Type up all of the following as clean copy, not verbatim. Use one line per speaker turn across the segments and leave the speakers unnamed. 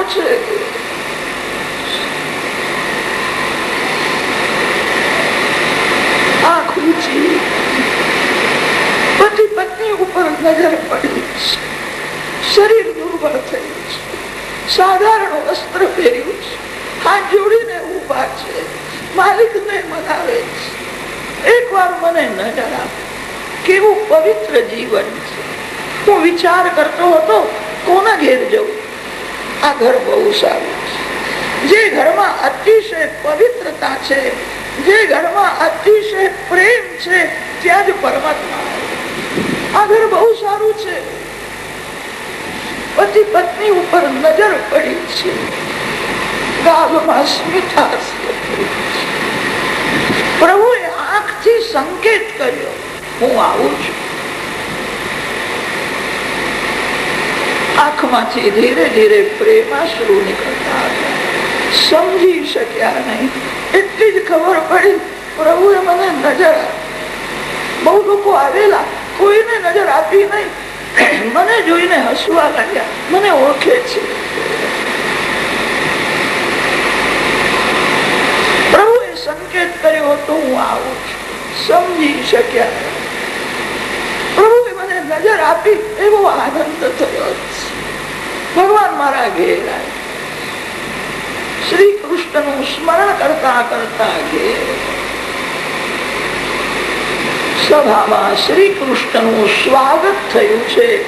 છે. આંખ ઊંચી, પતિ પત્ની ઉપર નજર પડી છે. શરીર દુર્બળ થયું છે. સાધારણ વસ્ત્ર પહેર્યું છે. હાથ જોડીને ઉભા છે. માલિકને મનાવે છે. એક વાર મને નજર આપ, કેવું પવિત્ર જીવન છે. હું વિચાર કરતો હતો કોના ઘેર જવું. આ ઘર બહુ સારું છે. જે ઘરમાં અતિશય પવિત્રતા છે, જે ઘરમાં અતિશય પ્રેમ છે, ત્યાં જ પરમાત્મા. આ ઘર બહુ સારું છે. પતિ પત્ની ઉપર નજર પડી છે. ગાલમાં સ્મિતાસ પ્રભુએ આંખથી સંકેત કર્યો, હું આવું છું. આંખમાંથી ધીરે ધીરે પ્રેમાશ્રુ નીકળતા હતા. સમજી શક્યા નહીં. એટલી જ ખબર પડી, પ્રભુએ મને નજર આપી. બહુ લોકો આવેલા, કોઈને નજર આપી નહીં. મને જોઈને હસવા લાગ્યા. મને ઓળખે છે. પ્રભુએ સંકેત કર્યો હતો, હું આવું છું. સમજી શક્યા. પ્રભુએ મને નજર આપી. એવો આનંદ થયો. ભગવાન મારા ઘેર આવ્યા. શ્રી કૃષ્ણ નું સ્મરણ કરતા કરતા ઘેર સભામાં શ્રી કૃષ્ણ નું સ્વાગત થયું છે.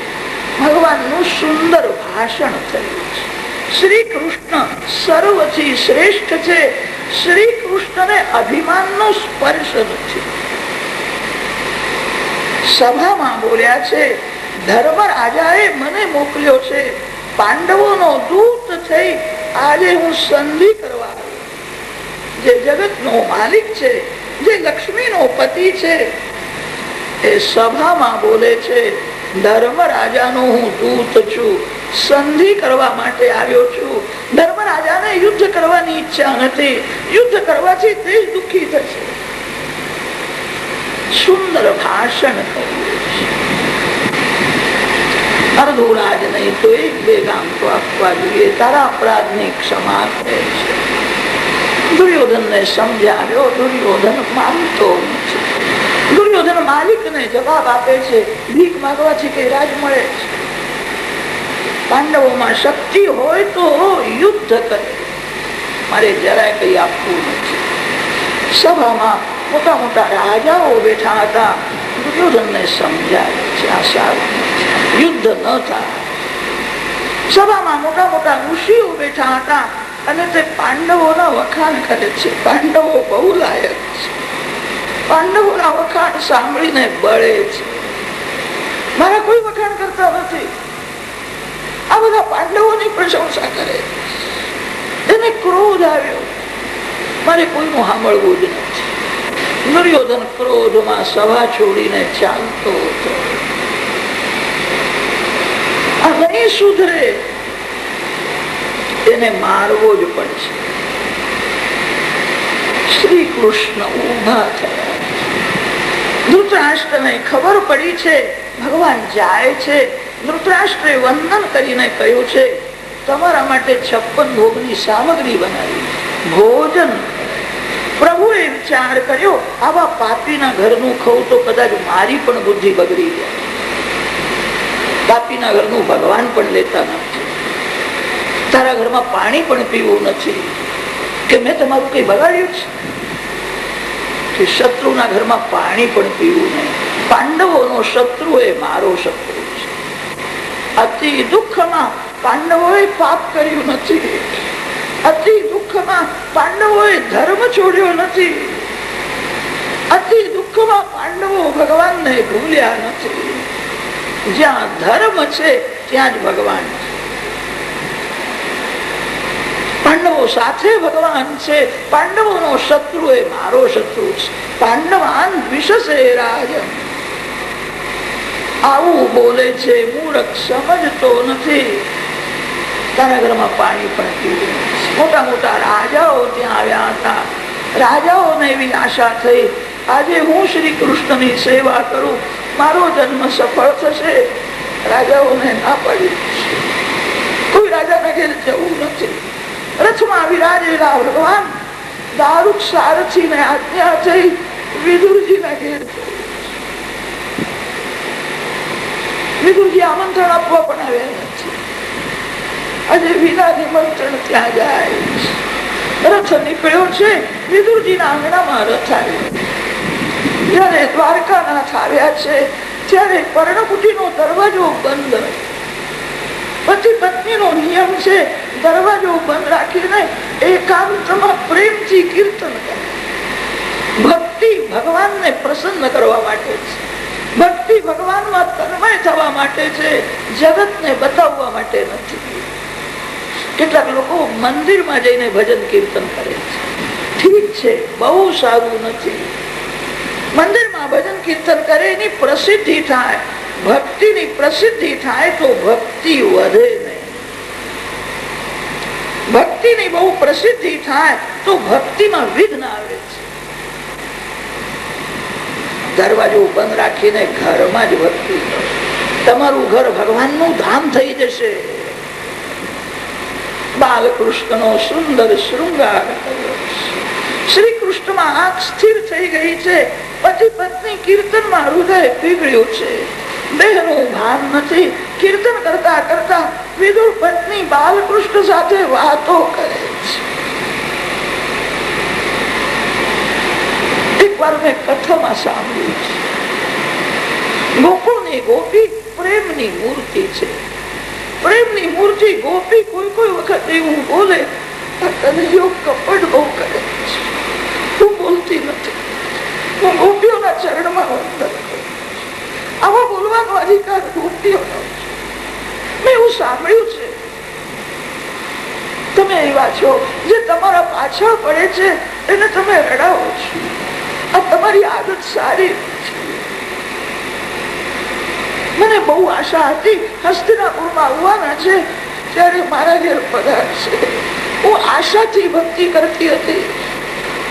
ભગવાનનું સુંદર ભાષણ થયું છે. શ્રી કૃષ્ણ સર્વથી શ્રેષ્ઠ છે. શ્રી કૃષ્ણને અભિમાનનો સ્પર્શ નથી. સભામાં બોલ્યા છે, ધર્મરાજાએ મને મોકલ્યો છે. પાંડવોનો દૂત થઈ આજે હું સંધિ કરવા. જે જગતનો માલિક છે, જે લક્ષ્મીનો પતિ છે, એ સભામાં બોલે છે, ધર્મરાજાનો હું દૂત છું. સંધિ કરવા માટે આવ્યો છું. ધર્મરાજાને યુદ્ધ કરવાની ઈચ્છા નથી. યુદ્ધ કરવાથી તે દુઃખી થશે. સુંદર ભાષણ થયું. અડધું રાજ નહીં તો એક બે ગામ તો આપવા જોઈએ. તારા અપરાધની ક્ષમા કરે છે. દુર્યોધન ને સમજાવ્યો. દુર્યોધન માનતો નથી. દુર્યોધન માલિકને જવાબ આપે છે, ભીખ માંગવાથી કઈ રાજ મળે છે? પાંડવોમાં શક્તિ હોય તો યુદ્ધ કરે. મારે જરાય કઈ આપવું નથી. સભામાં મોટા મોટા રાજાઓ બેઠા હતા. દુર્યોધન ને સમજાવે છે, આ સારું યુદ્ધ ન થાય. સભામાં મોટા મોટા ઋષિઓ બેઠા હતા અને તે પાંડવોના વખાણ કરે છે. પાંડવો બહુ લાયક છે. પાંડવોના વખાણ સાંભળીને બળે છે. મારા કોઈ વખાણ કરતા નથી. આ બધા પાંડવોની પ્રશંસા કરે. એને ક્રોધ આવ્યો. મારે કોઈનું સાંભળવું જ નથી. દુર્યોધન ક્રોધમાં સભા છોડીને ચાલતો હતો. આ નહીં સુધરે, એને મારવો જ પડશે. શ્રી કૃષ્ણ ઉભા થયા. ધૃતરાષ્ટ્રને ખબર પડી છે ભગવાન જાય છે. ધૃતરાષ્ટ્રે વંદન કરીને કહ્યું છે, તમારા માટે 56 ભોગની સામગ્રી બનાવી, ભોજન. પ્રભુએ વિચાર કર્યો, આવા પાપીના ઘરનું ખાઉં તો કદાચ મારી પણ બુદ્ધિ બગડી જાય. પાપીના ઘરનું ભગવાન પણ લેતા નથી. તારા ઘરમાં પાણી પણ પીવું નથી કે મેં તમારું કઈ બગાડ્યું છે? કે શત્રુના ઘરમાં પાણી પણ પીવું નહીં. પાંડવોનો શત્રુ એ મારો શત્રુ છે. અતિ દુઃખમાં પાંડવોએ પાપ કર્યું નથી. અતિ દુઃખમાં પાંડવોએ ધર્મ છોડ્યો નથી. અતિ દુઃખમાં પાંડવો ભગવાનને ભૂલ્યા નથી. જ્યાં ધર્મ છે ત્યાં જ ભગવાન છે. પાંડવો સાથે ભગવાન છે. પાંડવોનો શત્રુ એ મારો શત્રુ છે. પાંડવાન વિશસે રાજન. આવું બોલે છે મૂર્ખ, સમજતો નથી. તારા ઘરમાં પાણી પણ પીવું. મોટા મોટા રાજાઓ ત્યાં આવ્યા હતા. રાજાઓને એવી આશા થઈ, આજે હું શ્રી કૃષ્ણની સેવા કરું, મારો જન્મ સફળ થશે. રાજાઓને ના પડી. કોઈ રાજાના ઘેર જવું નથી. રથમાં વિરાજેલા ભગવાન દારૂક સારથી ને આજ્ઞા થઈ વિદુરજીના ઘેર જવું. વિદુરજી આમંત્રણ આપવા પણ આવ્યા નથી. આજે વિના નિમંત્રણ ત્યાં જાય. રથ નીકળ્યો છે. વિદુરજીના આંગણામાં રથ આવ્યો. જયારે દ્વારકાનાથ આવ્યા છે ત્યારે પર્ણકુટીનો દરવાજો બંધ. પતિ પત્નીનો નિયમ છે દરવાજો બંધ રાખીને એકાંતમાં પ્રેમથી કીર્તન કરે. ભક્તિ ભગવાનને પ્રસન્ન કરવા માટે છે. ભક્તિ ભગવાનમાં તન્મય થવા માટે છે, જગતને બતાવવા માટે નથી. કેટલાક લોકો મંદિરમાં જઈને ભજન કીર્તન કરે છે. ઠીક છે, બહુ સારું નથી. મંદિરમાં ભજન કીર્તન કરે એની પ્રસિદ્ધિ થાય, ભક્તિની પ્રસિદ્ધિ થાય તો ભક્તિ વધે નહીં. ભક્તિની બહુ પ્રસિદ્ધિ થાય તો ભક્તિમાં વિઘ્ન આવે છે. દરવાજો બંધ રાખીને ઘરમાં જ ભક્તિ કરો. તમારું ઘર ભગવાનનું ધામ થઈ જશે. બાલકૃષ્ણનો સુંદર શૃંગાર કર્યો. શ્રી કૃષ્ણમાં આંખ સ્થિર થઈ ગઈ છે. પતિ પત્ની કીર્તનમાં હૃદય પીગળ્યું છે. દેહનું ભાન નથી. કીર્તન કરતા કરતા વિદુર પત્ની બાલકૃષ્ણ સાથે વાતો કરે છે. એક વાર મેં કથામાં સાંભળ્યું છે, ગોકુળની ગોપી પ્રેમની મૂર્તિ છે. પ્રેમની મૂર્તિ ગોપી કોઈ કોઈ વખત એવું બોલે, કનૈયો કપટ બહુ કરે છે. હું બોલતી નથી. હું ગોપીઓના ચરણમાં વંદન કરું. આવા બોલવાનો અધિકાર ગોપીઓનો છે. મેં એવું સાંભળ્યું છે. તમે એવા છો જે તમારા પાછળ પડે છે એને તમે રડાવો છો. આ તમારી આદત સારી છે. મને બહુ આશા હતી હસ્તિનાપુરમાં આવવાના છે ત્યારે મારા ઘેર પધારશે. હું આશાથી ભક્તિ કરતી હતી.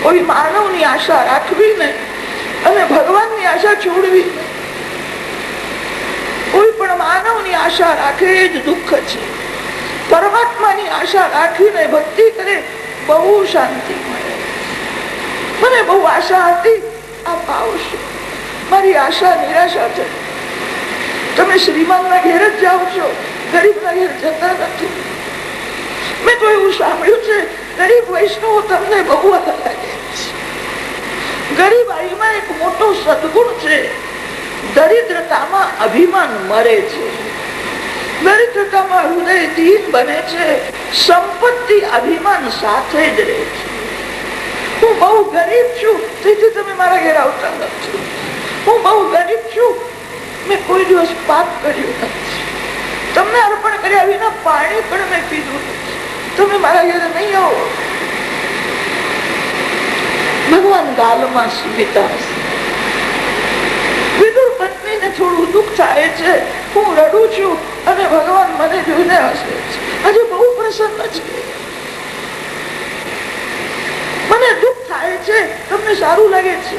કોઈ માનવની આશા રાખવી નહીં અને ભગવાનની આશા છોડવી નહીં. કોઈ પણ માનવની આશા રાખે એ જ દુઃખ છે. પરમાત્માની આશા રાખીને ભક્તિ કરે બહુ શાંતિ મળે. મને બહુ આશા હતી આપ આવશો. મારી આશા નિરાશા થઈ. તમે શ્રીમાનના ઘેર જ જાઓ છો, ગરીબના ઘેર જતા નથી. મેં તો એવું સાંભળ્યું છે ગરીબ વૈષ્ણવો તમને બહુ લાગે છે. ગરીબાઈમાં એક મોટો સદગુણ છે. દરિદ્રતામાં અભિમાન મરે છે. દરિદ્રતામાં હૃદય દીન બને છે. સંપત્તિ અભિમાન સાથે જ રહે છે. હું બહુ ગરીબ છું તેથી તમે મારા ઘેર આવતા નથી. હું બહુ ગરીબ છું, મેં કોઈ દિવસ પાપ કર્યું નથી. તમને અર્પણ કર્યા વિના પાણી પણ મેં પીધું નથી. તમે મારા ઘેર નહીં આવો. ભગવાન ગાલમાં સ્મિતા હશે. વિદુર પત્નીને થોડું દુઃખ થાય છે. હું રડું છું અને ભગવાન મને જોઈને હસે છે. આજે બહુ પ્રસન્ન છે. મને દુઃખ થાય છે, તમને સારું લાગે છે.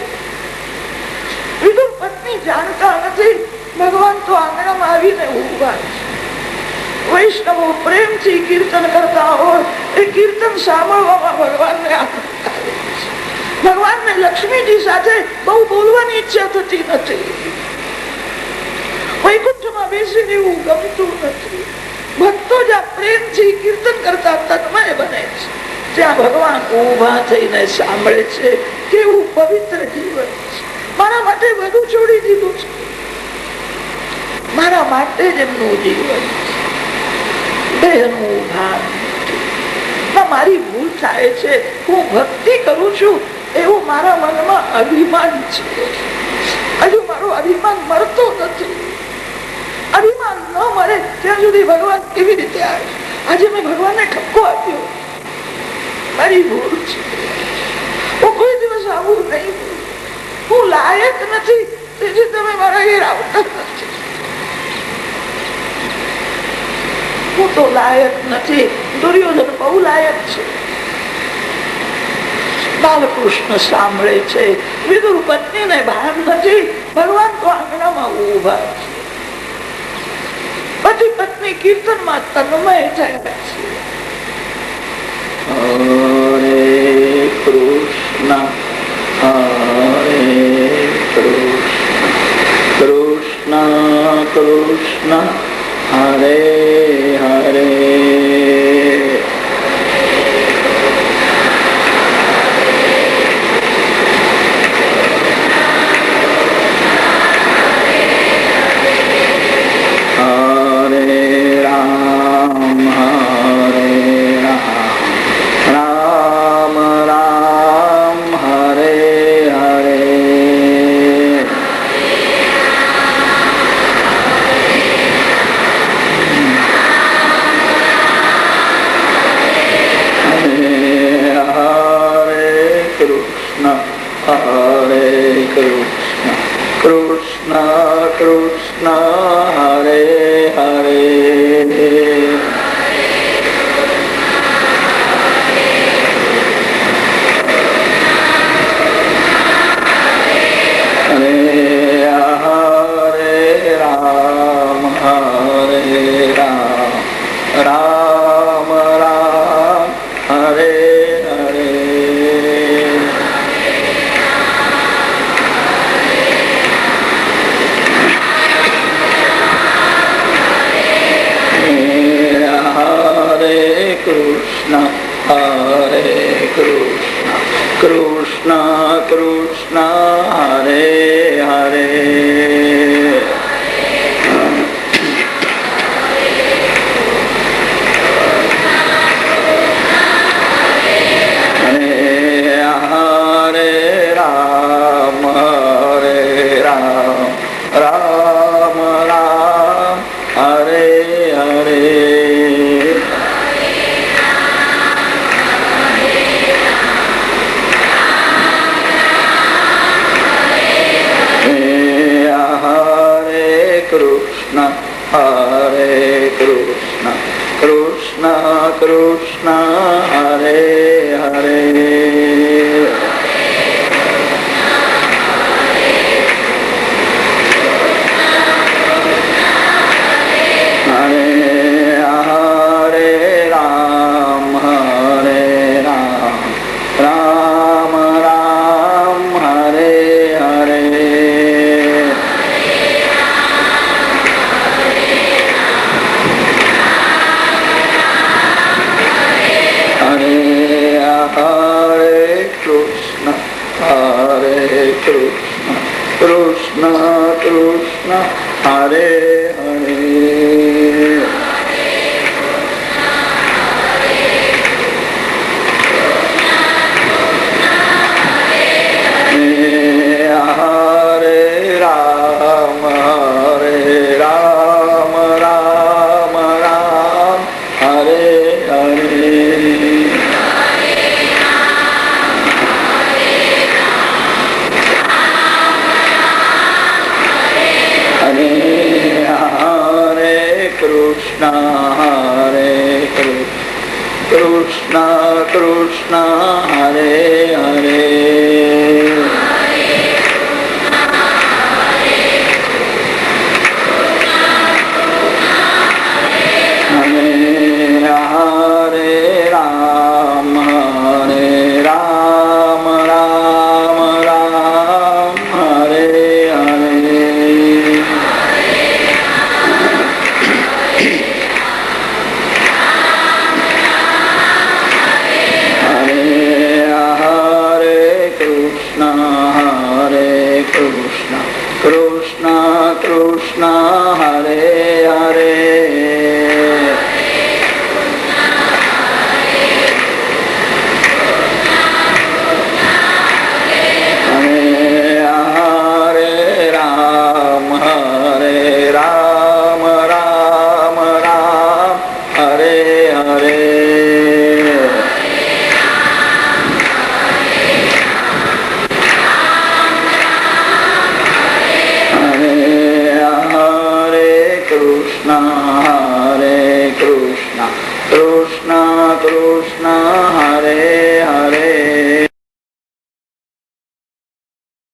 વિદુર પત્ની જાણતા નથી ભગવાન તો આંગણામાં આવીને ઉભા છે. વૈષ્ણવો પ્રેમથી કીર્તન કરતા હોય એ કીર્તન સાંભળવામાં ભગવાનને આનંદ આવે છે. ભગવાનને લક્ષ્મીજી સાથે બહુ બોલવાની ઈચ્છા થતી નથી. વૈકુંઠમાં બેસીને એવું ગમતું નથી. ભક્તો જ્યાં પ્રેમથી કીર્તન કરતા તન્મય બને છે ત્યાં ભગવાન ઉભા થઈને સાંભળે છે. કેવું પવિત્ર જીવન છે. મારા માટે બધું છોડી દીધું છે. મારા માટે જ એમનું જીવન છે. દેહનું ભાન નથી. મારી ભૂલ થાય છે. હું ભક્તિ કરું છું એવું મારા મનમાં અભિમાન છે. હજુ મારો અભિમાન મરતો નથી. અભિમાન ન મરે ત્યાં સુધી ભગવાન કેવી રીતે આવે? આજે મેં ભગવાનને ઠપકો આપ્યો. મારી ભૂલ છે. હું કોઈ દિવસ આવું નહીં. હું લાયક નથી તેથી તમે મારા ઘેર આવતા નથી. હું તો લાયક નથી. દુર્યોધન બહુ લાયક છે. બાલકૃષ્ણ સાંભળે છે. વિદુર પત્નીને ભાન નથી. ભગવાન તો આંગણામાં ઉભા છે. પતિ પત્ની ભજનની કીર્તનમાં તન્મય થયા છે. હરે કૃષ્ણ હરે કૃષ્ણ કૃષ્ણ કૃષ્ણ હરે હરે.
Krishna Krishna